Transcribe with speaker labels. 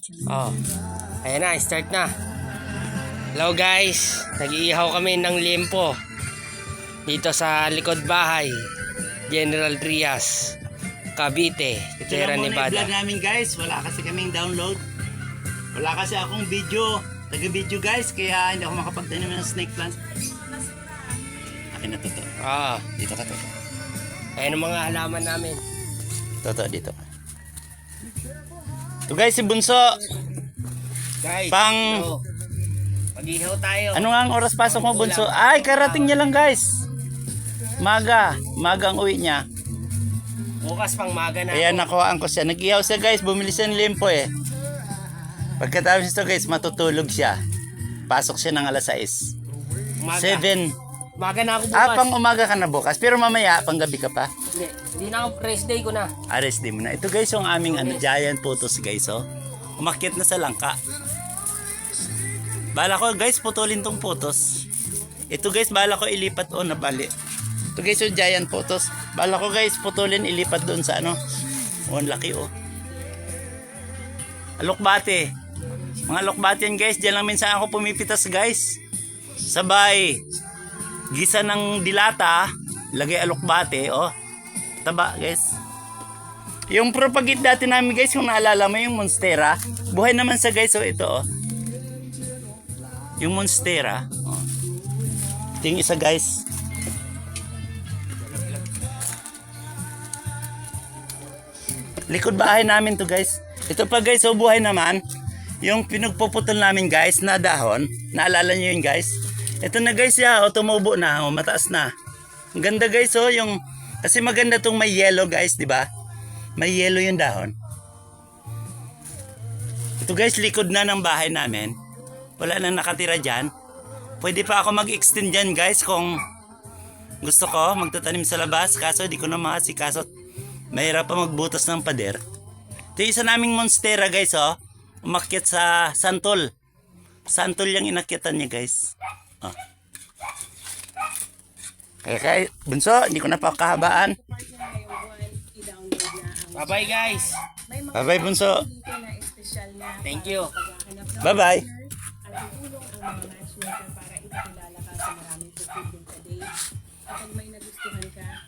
Speaker 1: Oh, ayan na, start na. Hello guys, nag-iihaw kami ng limpo dito sa likod bahay, General Trias, Cavite, Sierra Nevada.
Speaker 2: Vlog namin guys, wala kasi kaming download. Wala kasi akong video, taga-video guys, kaya hindi ako makapagtanim ng snake plants. Akin na to. Dito ka to.
Speaker 1: Ayan ang mga halaman namin.
Speaker 2: Toto, dito ka. Ito guys, si Bunso.
Speaker 1: Guys, mag-ihaw tayo.
Speaker 2: Ano nga ang oras pasok mo, Bunso? Ay, karating niya lang guys. Maga ang uwi niya.
Speaker 1: Bukas pang maga na.
Speaker 2: Kaya nakuhaan ko siya. Nag-ihaw siya guys, bumili siya ng limpo eh. Pagkatapos nito guys, matutulog siya. Pasok siya ng alas 6.
Speaker 1: Umaga.
Speaker 2: 7.
Speaker 1: Umaga na ako bukas.
Speaker 2: Pang umaga ka na bukas. Pero mamaya, pang gabi ka pa.
Speaker 1: Hindi na ako, rest day ko na.
Speaker 2: Rest day mo na. Ito guys, yung aming giant photos guys, oh. Umakyat na sa langka. Bala ko guys, putulin tong photos. Ito guys, bala ko ilipat na bali. Ito guys, yung giant photos. Bala ko guys, putulin, ilipat doon sa ano. Ang laki oh. Alokbate. Mga alokbate yan guys, diyan lang minsan ako pumipitas guys. Sabay. Gisa ng dilata, lagay alokbate, oh. Taba guys. Yung propagate dati namin guys, kung naalala mo yung Monstera, buhay naman sa guys, oh, ito oh. Yung Monstera, oh. Ito yung isa guys. Likod bahay namin to guys. Ito pa guys, oh, buhay naman. Yung pinagpuputol namin guys na dahon, naalala nyo yun guys. Ito na guys, ya, oh, tumubo na, oh, mataas na. Ang ganda guys, oh, yung kasi maganda tong may yellow guys, di ba? May yellow yung dahon. Ito guys, likod na ng bahay namin. Wala nang nakatira dyan. Pwede pa ako mag-extend dyan guys kung gusto ko magtatanim sa labas. Kaso di ko na makasikaso. Mahirap pa magbutas ng pader. Ito yung isa naming Monstera guys, oh. Umakyat sa Santol. Santol yung inakyatan niya guys. Oh. Kaya Bunso, hindi ko na pa kahabaan.
Speaker 1: Bye-bye guys.
Speaker 2: Bye-bye Bunso.
Speaker 1: Thank you.
Speaker 2: Bye-bye.
Speaker 3: At tutulong ang mga matchmaker para ipakilala ka sa maraming fulfillment ka day. Kapag may nagustuhan ka,